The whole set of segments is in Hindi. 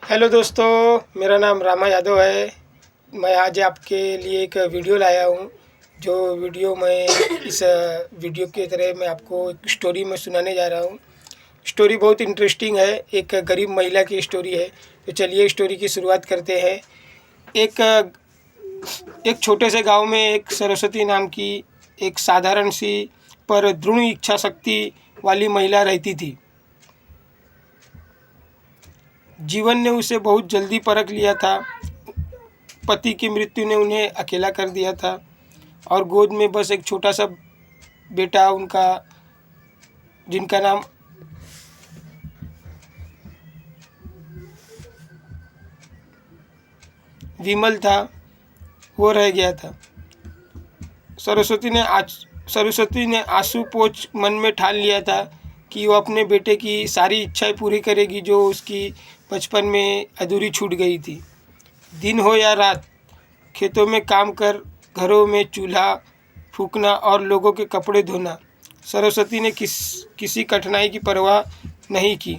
हेलो दोस्तों, मेरा नाम रामा यादव है। मैं आज आपके लिए एक वीडियो लाया हूँ। जो वीडियो मैं इस वीडियो के तरह मैं आपको एक स्टोरी में सुनाने जा रहा हूँ। स्टोरी बहुत इंटरेस्टिंग है, एक गरीब महिला की स्टोरी है। तो चलिए स्टोरी की शुरुआत करते हैं। एक एक छोटे से गांव में एक सरस्वती नाम की एक साधारण सी पर दृढ़ इच्छा शक्ति वाली महिला रहती थी। जीवन ने उसे बहुत जल्दी परख लिया था। पति की मृत्यु ने उन्हें अकेला कर दिया था और गोद में बस एक छोटा सा बेटा उनका, जिनका नाम विमल था, वो रह गया था। सरस्वती ने आंसू पोंछ मन में ठान लिया था कि वो अपने बेटे की सारी इच्छाएं पूरी करेगी जो उसकी बचपन में अधूरी छूट गई थी। दिन हो या रात, खेतों में काम कर, घरों में चूल्हा फूंकना और लोगों के कपड़े धोना, सरस्वती ने किसी कठिनाई की परवाह नहीं की।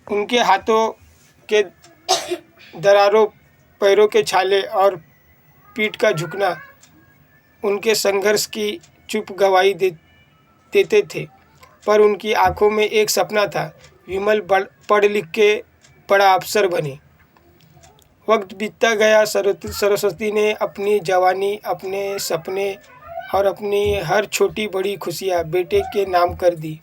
उनके हाथों के दरारों, पैरों के छाले और पीठ का झुकना उनके संघर्ष की चुप गवाही देते थे। पर उनकी आंखों में एक सपना था, विमल पढ़ लिख के बड़ा अफसर बने। वक्त बीतता गया। सरस्वती ने अपनी जवानी, अपने सपने और अपनी हर छोटी बड़ी खुशियाँ बेटे के नाम कर दी।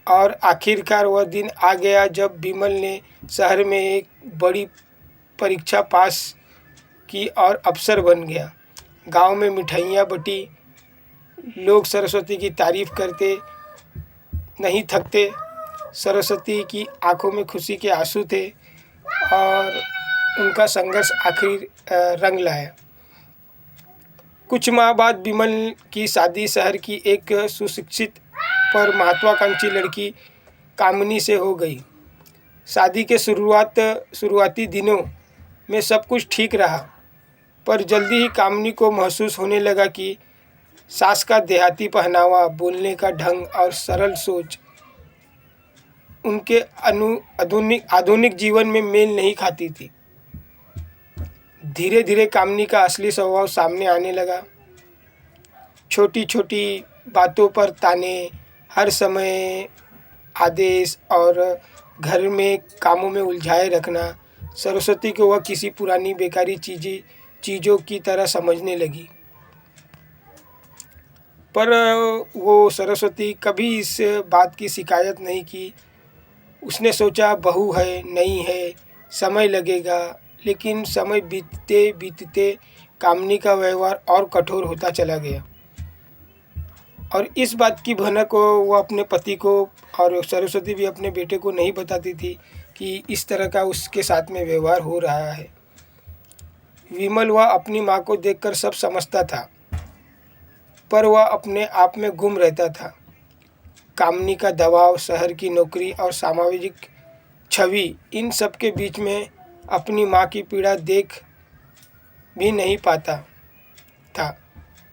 और आखिरकार वह दिन आ गया जब विमल ने शहर में एक बड़ी परीक्षा पास की और अफसर बन गया। गांव में मिठाइयाँ बटी, लोग सरस्वती की तारीफ करते नहीं थकते। सरस्वती की आंखों में खुशी के आंसू थे और उनका संघर्ष आखिर रंग लाया। कुछ माह बाद विमल की शादी शहर की एक सुशिक्षित पर महत्वाकांक्षी लड़की कामिनी से हो गई। शादी के शुरुआती दिनों में सब कुछ ठीक रहा, पर जल्दी ही कामिनी को महसूस होने लगा कि सास का देहाती पहनावा, बोलने का ढंग और सरल सोच उनके आधुनिक जीवन में मेल नहीं खाती थी। धीरे धीरे कामिनी का असली स्वभाव सामने आने लगा। छोटी छोटी बातों पर ताने, हर समय आदेश और घर में कामों में उलझाए रखना सरस्वती को वह किसी पुरानी बेकारी चीज़ों की तरह समझने लगी। पर वो सरस्वती कभी इस बात की शिकायत नहीं की। उसने सोचा, बहू है, नहीं है, समय लगेगा। लेकिन समय बीतते बीतते कामिनी का व्यवहार और कठोर होता चला गया और इस बात की भनक वो अपने पति को और सरस्वती भी अपने बेटे को नहीं बताती थी कि इस तरह का उसके साथ में व्यवहार हो रहा है। विमल वह अपनी माँ को देखकर सब समझता था, पर वह अपने आप में गुम रहता था। कामिनी का दबाव, शहर की नौकरी और सामाजिक छवि, इन सब के बीच में अपनी माँ की पीड़ा देख भी नहीं पाता था,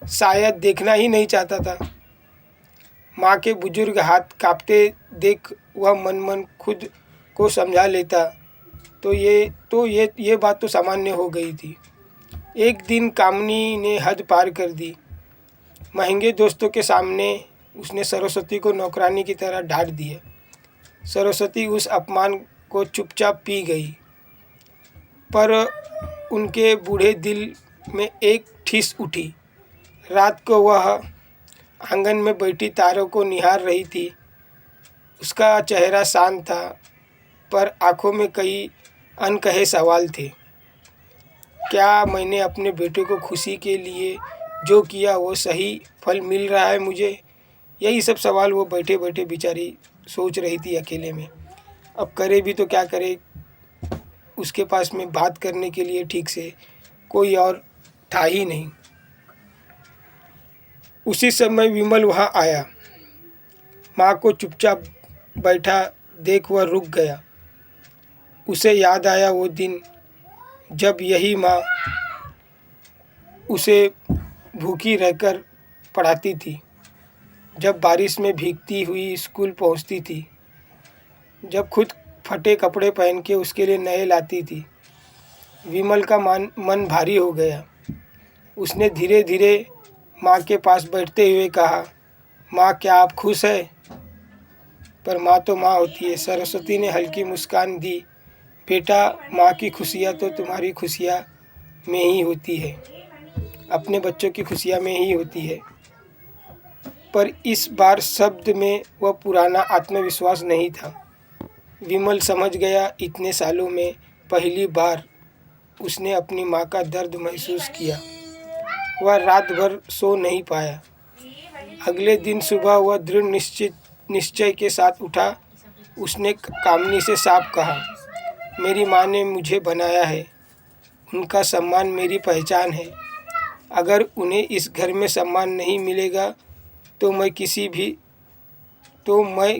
शायद देखना ही नहीं चाहता था। माँ के बुजुर्ग हाथ कांपते देख वह मन मन खुद को समझा लेता। तो ये बात तो सामान्य हो गई थी। एक दिन कामिनी ने हद पार कर दी। महंगे दोस्तों के सामने उसने सरस्वती को नौकरानी की तरह डांट दिया। सरस्वती उस अपमान को चुपचाप पी गई, पर उनके बूढ़े दिल में एक ठिस उठी। रात को वह आंगन में बैठी तारों को निहार रही थी। उसका चेहरा शांत था, पर आंखों में कई अनकहे सवाल थे। क्या मैंने अपने बेटे को खुशी के लिए जो किया वो सही फल मिल रहा है मुझे? यही सब सवाल वो बैठे बैठे बेचारी सोच रही थी अकेले में। अब करे भी तो क्या करे, उसके पास में बात करने के लिए ठीक से कोई और था ही नहीं। उसी समय विमल वहाँ आया। माँ को चुपचाप बैठा देख वह रुक गया। उसे याद आया वो दिन जब यही माँ उसे भूखी रहकर पढ़ाती थी, जब बारिश में भीगती हुई स्कूल पहुँचती थी, जब खुद फटे कपड़े पहन के उसके लिए नए लाती थी। विमल का मन भारी हो गया। उसने धीरे धीरे माँ के पास बैठते हुए कहा, माँ क्या आप खुश है? पर माँ तो माँ होती है। सरस्वती ने हल्की मुस्कान दी। बेटा, माँ की खुशियाँ तो तुम्हारी खुशियाँ में ही होती है, अपने बच्चों की खुशियाँ में ही होती है। पर इस बार शब्द में वह पुराना आत्मविश्वास नहीं था। विमल समझ गया, इतने सालों में पहली बार उसने अपनी माँ का दर्द महसूस किया। वह रात भर सो नहीं पाया। अगले दिन सुबह वह दृढ़ निश्चय के साथ उठा। उसने कामनी से साफ कहा, मेरी माँ ने मुझे बनाया है, उनका सम्मान मेरी पहचान है। अगर उन्हें इस घर में सम्मान नहीं मिलेगा तो मैं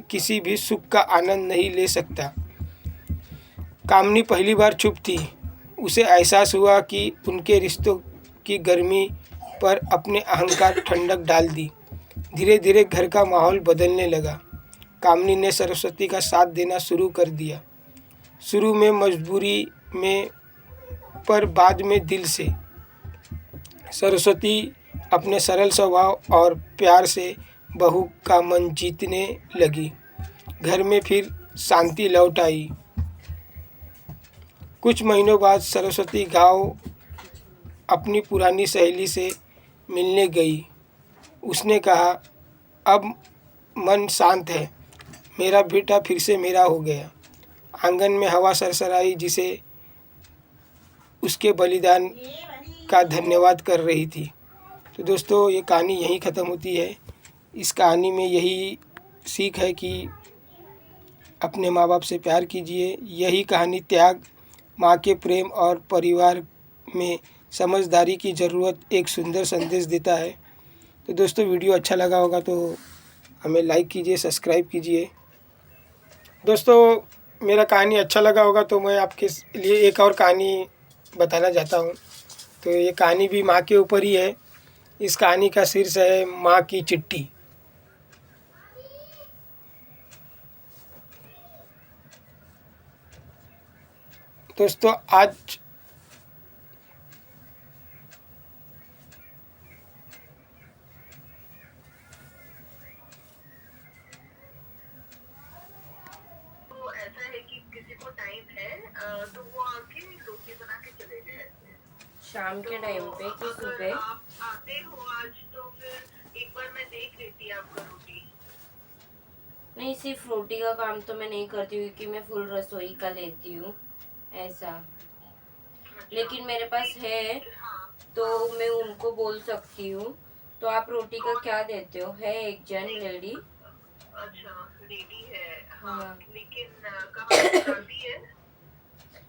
किसी भी सुख का आनंद नहीं ले सकता। कामनी पहली बार चुप थी। उसे एहसास हुआ कि उनके रिश्तों की गर्मी पर अपने अहंकार ठंडक डाल दी। धीरे धीरे घर का माहौल बदलने लगा। कामनी ने सरस्वती का साथ देना शुरू कर दिया। शुरू में मजबूरी में, पर बाद में दिल से। सरस्वती अपने सरल स्वभाव और प्यार से बहू का मन जीतने लगी। घर में फिर शांति लौट आई। कुछ महीनों बाद सरस्वती गांव अपनी पुरानी सहेली से मिलने गई। उसने कहा, अब मन शांत है, मेरा बेटा फिर से मेरा हो गया। आंगन में हवा सरसराई, जिसे उसके बलिदान का धन्यवाद कर रही थी। तो दोस्तों, ये कहानी यहीं ख़त्म होती है। इस कहानी में यही सीख है कि अपने माँ बाप से प्यार कीजिए। यही कहानी त्याग, माँ के प्रेम और परिवार में समझदारी की ज़रूरत एक सुंदर संदेश देता है। तो दोस्तों, वीडियो अच्छा लगा होगा तो हमें लाइक कीजिए, सब्सक्राइब कीजिए। दोस्तों, मेरा कहानी अच्छा लगा होगा तो मैं आपके लिए एक और कहानी बताना चाहता हूँ। तो ये कहानी भी माँ के ऊपर ही है। इस कहानी का शीर्ष है माँ की चिट्ठी। दोस्तों, आज ऐसा है कि किसी को टाइम है तो वो आके रोटी बना के चले जाए शाम के टाइम पे कि सुबह। आप आते हो आज तो फिर एक बार मैं देख लेती आपका रोटी। नहीं, सिर्फ रोटी का काम तो मैं नहीं करती हूँ क्योंकि मैं फुल रसोई का लेती हूँ ऐसा। लेकिन मेरे पास है तो मैं उनको बोल सकती हूँ। तो आप रोटी का क्या देते हो? है एक जन लेडी। अच्छा, लेडी है। हाँ। लेकिन कहाँ गुजराती है?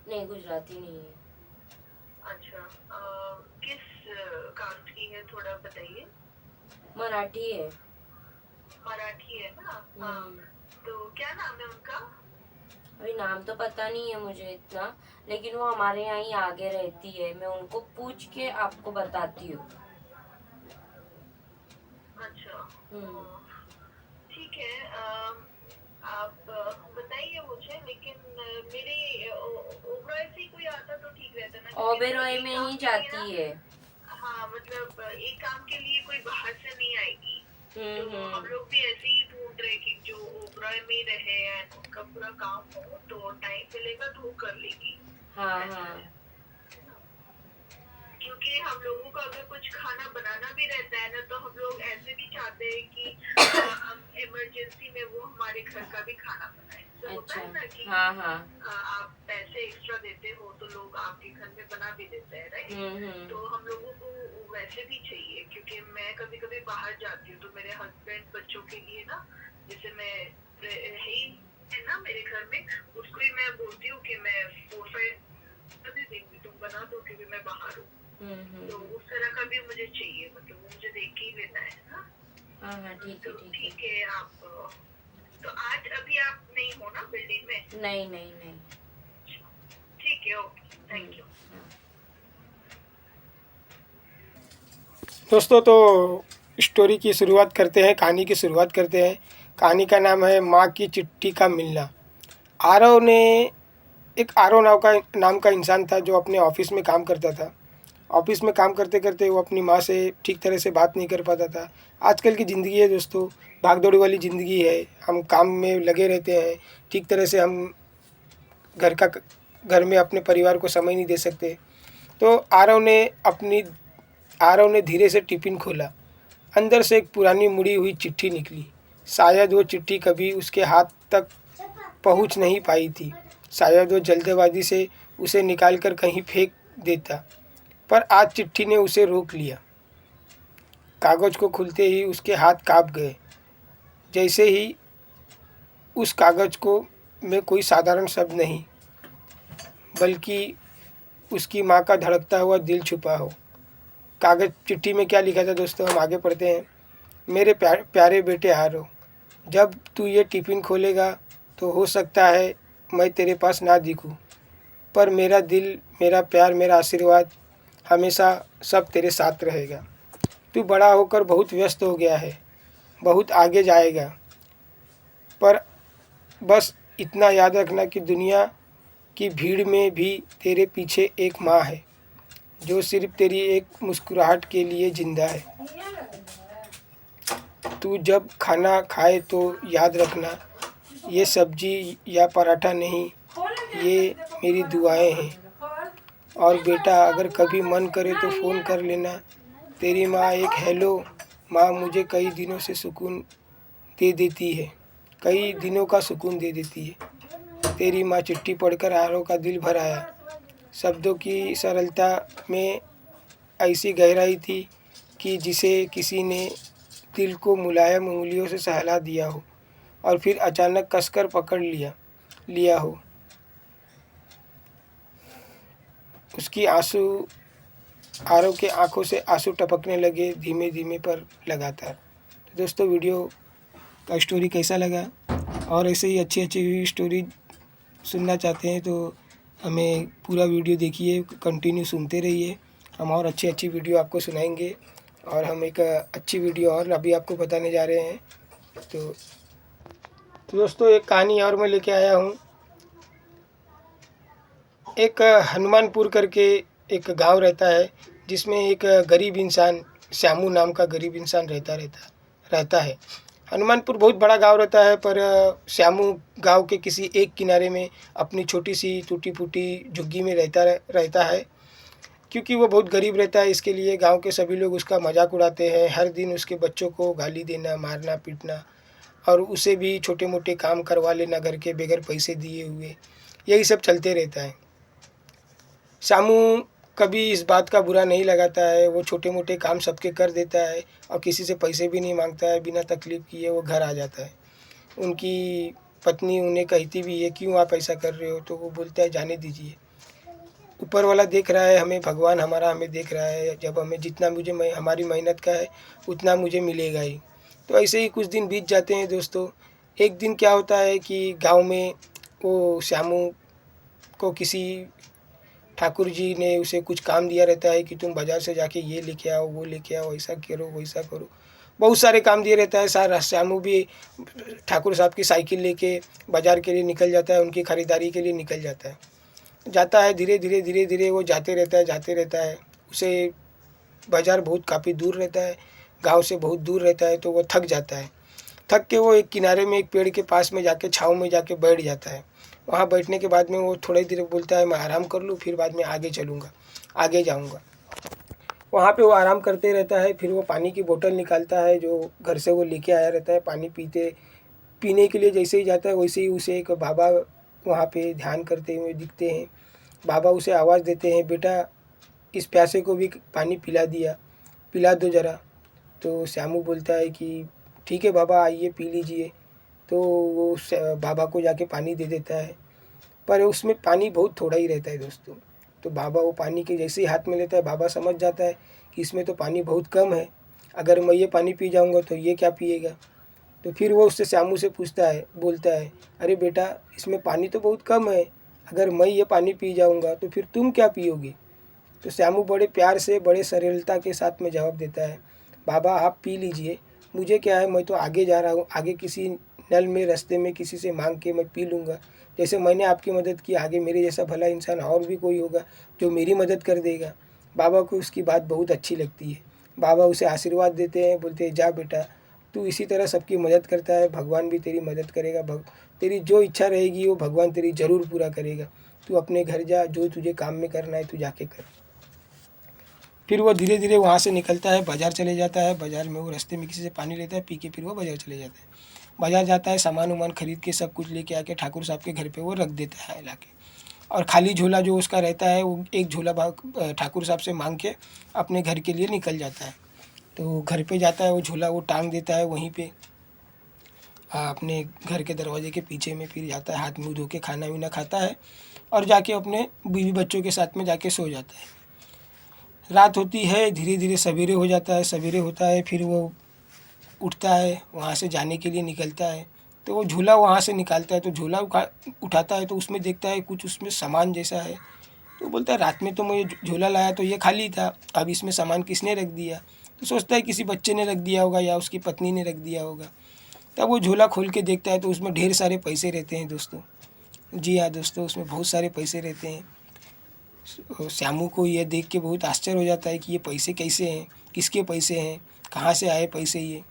नहीं, गुजराती नहीं है। अच्छा, किस कास्ट की है थोड़ा बताइए। मराठी है। मराठी है ना? हाँ। तो क्या नाम है उनका? अभी नाम तो पता नहीं है मुझे इतना, लेकिन वो हमारे यहाँ ही आगे रहती है। मैं उनको पूछ के आपको बताती हूँ। अच्छा, ठीक है। आप बताइए मुझे, लेकिन मेरे ओबराय से कोई आता तो ठीक रहता ना। ओबेरॉय में ही जाती है। हाँ, मतलब एक काम के लिए कोई बाहर से नहीं आएगी। तो हम लोग भी ऐसे ही ढूंढ रहे कि जो ओबराय में रहे हैं, उनका पूरा काम हो तो टाइम मिलेगा तो वो कर लेगी। हाँ हाँ। क्योंकि हम लोगों का अगर कुछ खाना बनाना भी रहता है ना, तो हम लोग ऐसे भी चाहते हैं कि इमरजेंसी में वो हमारे घर का भी खाना बनाए। तो होता है ना कि हाँ हाँ। आप पैसे एक्स्ट्रा देते हो तो लोग आपके घर में बना भी देते हैं, राइट? तो हम लोगों को वैसे भी चाहिए, क्योंकि मैं कभी कभी बाहर जाती हूँ तो मेरे हस्बैंड बच्चों के लिए ना, जैसे मैं है ना मेरे घर में, उसको ही मैं बोलती हूँ कि मैं 4-5 दे देंगी, तुम बना दो क्योंकि मैं बाहर हूँ। तो उस तरह का भी मुझे चाहिए, मतलब वो मुझे देख के ही लेना है ना। हाँ, ठीक है। आप तो आज अभी आप नहीं हो ना बिल्डिंग में? नहीं नहीं नहीं। ठीक है, ओके, थैंक यू। दोस्तों, तो स्टोरी की शुरुआत करते हैं, कहानी की शुरुआत करते हैं। कहानी का नाम है माँ की चिट्ठी का मिलना। आरव ने एक आरव नाम का इंसान था जो अपने ऑफिस में काम करता था। ऑफिस में काम करते करते वो अपनी माँ से ठीक तरह से बात नहीं कर पाता था। आजकल की ज़िंदगी है दोस्तों, भागदौड़ी वाली ज़िंदगी है, हम काम में लगे रहते हैं, ठीक तरह से हम घर में अपने परिवार को समय नहीं दे सकते। तो आरव ने धीरे से टिफ़िन खोला। अंदर से एक पुरानी मुड़ी हुई चिट्ठी निकली। शायद वो चिट्ठी कभी उसके हाथ तक पहुंच नहीं पाई थी। शायद वो जल्दबाजी से उसे निकालकर कहीं फेंक देता, पर आज चिट्ठी ने उसे रोक लिया। कागज़ को खुलते ही उसके हाथ काँप गए, जैसे ही उस कागज़ को में कोई साधारण शब्द नहीं, बल्कि उसकी माँ का धड़कता हुआ दिल छुपा हो। चिट्ठी में क्या लिखा था दोस्तों, हम आगे पढ़ते हैं। मेरे प्यारे बेटे आरव, जब तू ये टिफ़िन खोलेगा तो हो सकता है मैं तेरे पास ना दिखूं, पर मेरा दिल, मेरा प्यार, मेरा आशीर्वाद हमेशा सब तेरे साथ रहेगा। तू बड़ा होकर बहुत व्यस्त हो गया है, बहुत आगे जाएगा, पर बस इतना याद रखना कि दुनिया की भीड़ में भी तेरे पीछे एक माँ है जो सिर्फ तेरी एक मुस्कुराहट के लिए जिंदा है। तू जब खाना खाए तो याद रखना, ये सब्जी या पराठा नहीं, ये मेरी दुआएं हैं। और बेटा, अगर कभी मन करे तो फ़ोन कर लेना। तेरी माँ एक हेलो माँ मुझे कई दिनों से सुकून दे देती है, कई दिनों का सुकून दे देती है। तेरी माँ। चिट्ठी पढ़कर आरव का दिल भर आया। शब्दों की सरलता में ऐसी गहराई थी कि जिसे किसी ने दिल को मुलायम उंगलियों से सहला दिया हो और फिर अचानक कसकर पकड़ लिया हो। उसकी आरव के आंखों से आंसू टपकने लगे, धीमे धीमे पर लगातार। तो दोस्तों, वीडियो का स्टोरी कैसा लगा, और ऐसे ही अच्छी अच्छी स्टोरी सुनना चाहते हैं तो हमें पूरा वीडियो देखिए, कंटिन्यू सुनते रहिए। हम और अच्छी अच्छी वीडियो आपको सुनाएंगे, और हम एक अच्छी वीडियो और अभी आपको बताने जा रहे हैं। तो दोस्तों, एक कहानी और मैं लेके आया हूँ। एक हनुमानपुर करके एक गांव रहता है, जिसमें एक गरीब इंसान, श्यामू नाम का गरीब इंसान रहता है। हनुमानपुर बहुत बड़ा गांव रहता है, पर श्यामू गांव के किसी एक किनारे में अपनी छोटी सी टूटी फूटी झुग्गी में रहता है। क्योंकि वो बहुत गरीब रहता है, इसके लिए गांव के सभी लोग उसका मजाक उड़ाते हैं। हर दिन उसके बच्चों को गाली देना, मारना, पीटना, और उसे भी छोटे मोटे काम करवा लेना घर के बगैर पैसे दिए हुए, यही सब चलते रहता है। श्यामू कभी इस बात का बुरा नहीं लगाता है। वो छोटे मोटे काम सबके कर देता है और किसी से पैसे भी नहीं मांगता है। बिना तकलीफ़ किए वो घर आ जाता है। उनकी पत्नी उन्हें कहती भी है, क्यों आप ऐसा कर रहे हो? तो वो बोलता है, जाने दीजिए, ऊपर वाला देख रहा है हमें, भगवान हमें देख रहा है। जब हमें जितना हमारी मेहनत का है उतना मुझे मिलेगा ही। तो ऐसे ही कुछ दिन बीत जाते हैं दोस्तों। एक दिन क्या होता है कि गाँव में वो श्यामू को किसी ठाकुर जी ने उसे कुछ काम दिया रहता है कि तुम बाज़ार से जाके ये लेके आओ, वो लेके आओ, ऐसा करो, वैसा करो। बहुत सारे काम दिए रहता है। सारा श्यामू भी ठाकुर साहब की साइकिल लेके बाज़ार के लिए निकल जाता है, उनकी ख़रीदारी के लिए निकल जाता है। धीरे धीरे वो जाते रहता है। उसे बाज़ार काफ़ी दूर रहता है, गांव से बहुत दूर रहता है। तो वो थक जाता है। थक के वो एक किनारे में एक पेड़ के पास में जाके छाँव में जाके बैठ जाता है। वहाँ बैठने के बाद में वो थोड़ी देर बोलता है, मैं आराम कर लूँ, फिर बाद में आगे जाऊँगा। वहाँ पे वो आराम करते रहता है। फिर वो पानी की बोतल निकालता है जो घर से वो लेके आया रहता है। पानी पीने के लिए जैसे ही जाता है, वैसे ही उसे एक बाबा वहाँ पे ध्यान करते हुए दिखते हैं। बाबा उसे आवाज़ देते हैं, बेटा इस प्यासे को भी पानी पिला दो ज़रा। तो श्यामू बोलता है कि ठीक है बाबा, आइए पी लीजिए। तो वो बाबा को जाके पानी दे देता है, पर उसमें पानी बहुत थोड़ा ही रहता है दोस्तों। तो बाबा वो पानी के जैसे ही हाथ में लेता है, बाबा समझ जाता है कि इसमें तो पानी बहुत कम है, अगर मैं ये पानी पी जाऊंगा तो ये क्या पिएगा। तो फिर वो उससे श्यामू से बोलता है, अरे बेटा इसमें पानी तो बहुत कम है, अगर मैं ये पानी पी जाऊंगा तो फिर तुम क्या पियोगे। तो श्यामू बड़े प्यार से, बड़े सरलता के साथ में जवाब देता है, बाबा आप पी लीजिए, मुझे क्या है, मैं तो आगे जा रहा हूँ, आगे किसी नल में रास्ते में किसी से मांग के मैं पी लूँगा। जैसे मैंने आपकी मदद की, आगे मेरे जैसा भला इंसान और भी कोई होगा जो मेरी मदद कर देगा। बाबा को उसकी बात बहुत अच्छी लगती है। बाबा उसे आशीर्वाद देते हैं, बोलते हैं जा बेटा, तू इसी तरह सबकी मदद करता है, भगवान भी तेरी मदद करेगा। तेरी जो इच्छा रहेगी वो भगवान तेरी ज़रूर पूरा करेगा। तू अपने घर जा, जो तुझे काम में करना है तू जाके कर। फिर वो धीरे धीरे वहाँ से निकलता है, बाज़ार चले जाता है। बाज़ार में वो रास्ते में किसी से पानी लेता है, पी के फिर वो बाज़ार चले जाता है। बाज़ार जाता है, सामान वामान खरीद के सब कुछ लेके आके ठाकुर साहब के घर पे वो रख देता है लाके। और खाली झोला जो उसका रहता है वो एक झोला ठाकुर साहब से मांग के अपने घर के लिए निकल जाता है। तो घर पे जाता है, वो झोला वो टांग देता है वहीं पे अपने घर के दरवाजे के पीछे में। फिर जाता है, हाथ मुँह धो के खाना वाना खाता है और जाके अपने बीवी बच्चों के साथ में जाके सो जाता है। रात होती है, धीरे धीरे सवेरे हो जाता है। सवेरे होता है, फिर वो उठता है, वहाँ से जाने के लिए निकलता है। तो वो झोला वहाँ से निकालता है, तो झोला उठाता है तो उसमें देखता है कुछ उसमें सामान जैसा है। तो बोलता है रात में तो मैं झोला लाया तो ये खाली था, अब इसमें सामान किसने रख दिया। तो सोचता है किसी बच्चे ने रख दिया होगा या उसकी पत्नी ने रख दिया होगा। तब वो झोला खोल के देखता है तो उसमें ढेर सारे पैसे रहते हैं दोस्तों। जी हाँ दोस्तों, उसमें बहुत सारे पैसे रहते हैं। श्यामू को यह देख के बहुत आश्चर्य हो जाता है कि ये पैसे कैसे हैं, किसके पैसे हैं, कहाँ से आए पैसे ये।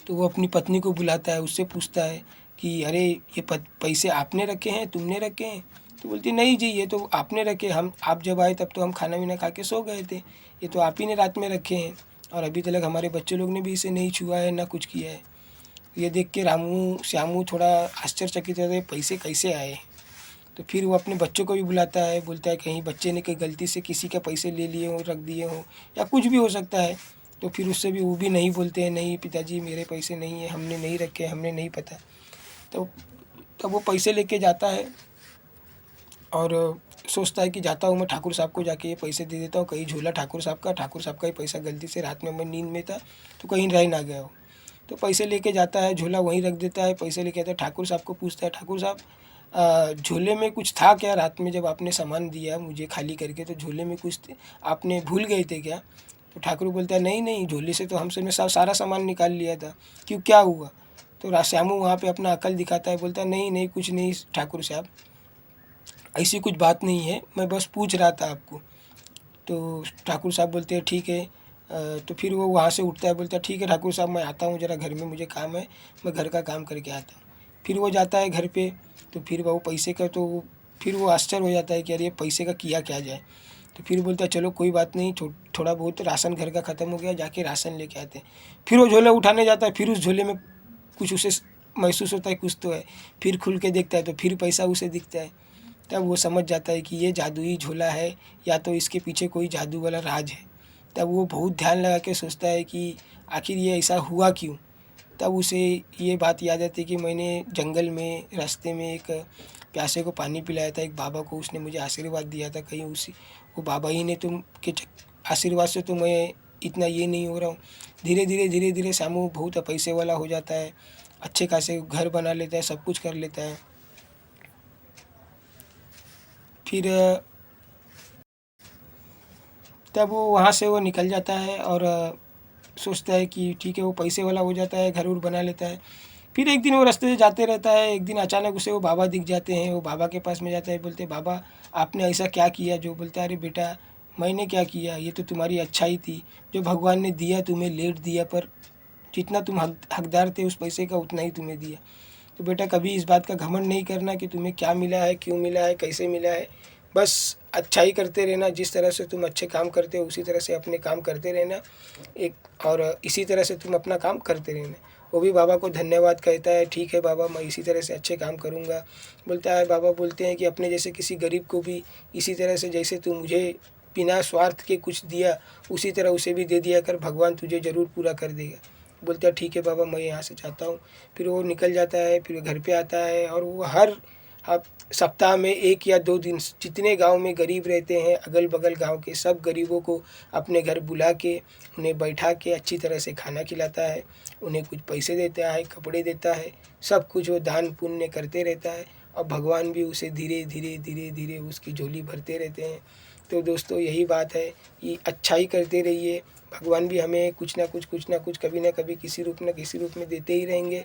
तो वो अपनी पत्नी को बुलाता है, उससे पूछता है कि अरे ये पैसे आपने रखे हैं, तुमने रखे हैं। तो बोलती नहीं जी, ये तो आपने रखे, आप जब आए तब तो हम खाना वाना खा के सो गए थे, ये तो आप ही ने रात में रखे हैं और अभी तक हमारे बच्चे लोग ने भी इसे नहीं छुआ है ना कुछ किया है। ये देख के श्यामू थोड़ा आश्चर्यचकित होता है, पैसे कैसे आए। तो फिर वो अपने बच्चों को भी बुलाता है, बोलता है कहीं बच्चे ने कहीं गलती से किसी के पैसे ले लिए हों, रख दिए हों या कुछ भी हो सकता है। तो फिर उससे भी वो भी नहीं बोलते हैं, नहीं पिताजी मेरे पैसे नहीं है, हमने नहीं रखे, हमने नहीं पता। तो तब वो पैसे लेके जाता है और सोचता है कि जाता हूँ मैं ठाकुर साहब को जाके ये पैसे दे देता हूँ, कहीं झोला ठाकुर साहब का ही पैसा गलती से रात में मैं नींद में था तो कहीं रह ना गया हो। तो पैसे लेके जाता है, झोला वहीं रख देता है, पैसे लेके आता है, ठाकुर साहब को पूछता है ठाकुर साहब झोले में कुछ था क्या, रात में जब आपने सामान दिया मुझे खाली करके तो झोले में कुछ आपने भूल गए थे क्या। तो ठाकुर बोलता है नहीं, झोले से तो हमसे सारा सामान निकाल लिया था, क्यों क्या हुआ। तो श्यामू वहाँ पे अपना अकल दिखाता है, बोलता है नहीं कुछ नहीं ठाकुर साहब, ऐसी कुछ बात नहीं है, मैं बस पूछ रहा था आपको। तो ठाकुर साहब बोलते हैं ठीक है। तो फिर वो वहाँ से उठता है, बोलता है ठीक है ठाकुर साहब मैं आता हूँ, ज़रा घर में मुझे काम है, मैं घर का काम करके आता हूँ। फिर वो जाता है घर पे, तो फिर वो पैसे का तो फिर वो आश्चर्य हो जाता है कि अरे पैसे का किया क्या जाए। तो फिर बोलता है चलो कोई बात नहीं, थोड़ा बहुत राशन घर का ख़त्म हो गया, जाके राशन लेके आते हैं। फिर वो झोला उठाने जाता है, फिर उस झोले में कुछ उसे महसूस होता है कुछ तो है। फिर खुल के देखता है तो फिर पैसा उसे दिखता है। तब वो समझ जाता है कि ये जादुई झोला है या तो इसके पीछे कोई जादू वाला राज है। तब वो बहुत ध्यान लगा के सोचता है कि आखिर ये ऐसा हुआ क्यों। तब उसे ये बात याद आती है कि मैंने जंगल में रास्ते में एक प्यासे को पानी पिलाया था, एक बाबा को, उसने मुझे आशीर्वाद दिया था, कहीं वो बाबा ही ने के आशीर्वाद से तो मैं इतना ये नहीं हो रहा हूँ। धीरे धीरे श्यामू बहुत पैसे वाला हो जाता है, अच्छे खासे घर बना लेता है, सब कुछ कर लेता है। फिर तब वो वहाँ से वो निकल जाता है और सोचता है कि ठीक है, वो पैसे वाला हो जाता है, घर उर बना लेता है। फिर एक दिन वो रास्ते से जाते रहता है, एक दिन अचानक उसे वो बाबा दिख जाते हैं। वो बाबा के पास में जाता है, बोलते बाबा आपने ऐसा क्या किया। जो बोलता है अरे बेटा मैंने क्या किया, ये तो तुम्हारी अच्छाई थी, जो भगवान ने दिया तुम्हें लेट दिया, पर जितना तुम हकदार थे उस पैसे का उतना ही तुम्हें दिया। तो बेटा कभी इस बात का घमंड नहीं करना कि तुम्हें क्या मिला है, क्यों मिला है, कैसे मिला है, बस अच्छाई करते रहना। जिस तरह से तुम अच्छे काम करते हो उसी तरह से अपने काम करते रहना और इसी तरह से तुम अपना काम करते रहना। वो भी बाबा को धन्यवाद कहता है, ठीक है बाबा मैं इसी तरह से अच्छे काम करूँगा। बोलता है बाबा बोलते हैं कि अपने जैसे किसी गरीब को भी इसी तरह से जैसे तू मुझे बिना स्वार्थ के कुछ दिया उसी तरह उसे भी दे दिया कर, भगवान तुझे ज़रूर पूरा कर देगा। बोलता है ठीक है बाबा मैं यहाँ से जाता हूँ। फिर वो निकल जाता है, फिर घर पे आता है और वो हर सप्ताह में 1 या 2 दिन जितने गांव में गरीब रहते हैं अगल बगल गांव के सब गरीबों को अपने घर बुला के उन्हें बैठा के अच्छी तरह से खाना खिलाता है, उन्हें कुछ पैसे देता है, कपड़े देता है, सब कुछ वो दान पुण्य करते रहता है और भगवान भी उसे धीरे धीरे उसकी झोली भरते रहते हैं। तो दोस्तों यही बात है कि अच्छाई करते रहिए, भगवान भी हमें कुछ ना कुछ कभी ना कभी किसी रूप में देते ही रहेंगे।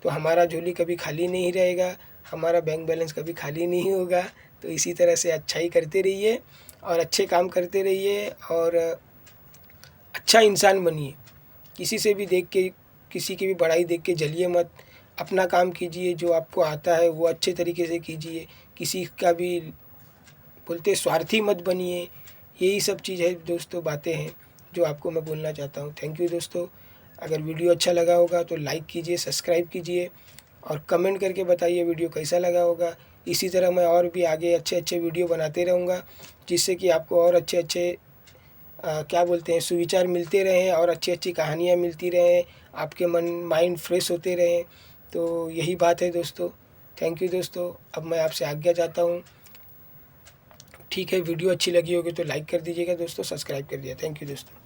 तो हमारा झोली कभी खाली नहीं रहेगा, हमारा बैंक बैलेंस कभी खाली नहीं होगा। तो इसी तरह से अच्छाई करते रहिए और अच्छे काम करते रहिए और अच्छा इंसान बनिए। किसी से भी देख के, किसी की भी बड़ाई देख के जलिए मत। अपना काम कीजिए, जो आपको आता है वो अच्छे तरीके से कीजिए। किसी का भी बोलते स्वार्थी मत बनिए। यही सब चीज़ है दोस्तों, बातें हैं जो आपको मैं बोलना चाहता हूँ। थैंक यू दोस्तों। अगर वीडियो अच्छा लगा होगा तो लाइक कीजिए, सब्सक्राइब कीजिए और कमेंट करके बताइए वीडियो कैसा लगा होगा। इसी तरह मैं और भी आगे अच्छे अच्छे वीडियो बनाते रहूँगा, जिससे कि आपको और अच्छे अच्छे क्या बोलते हैं सुविचार मिलते रहें और अच्छी अच्छी कहानियाँ मिलती रहें, आपके माइंड फ्रेश होते रहें। तो यही बात है दोस्तों। थैंक यू दोस्तों। अब मैं आपसे आज्ञा चाहता हूँ। ठीक है, वीडियो अच्छी लगी होगी तो लाइक कर दीजिएगा दोस्तों, सब्सक्राइब कर दिया। थैंक यू दोस्तों।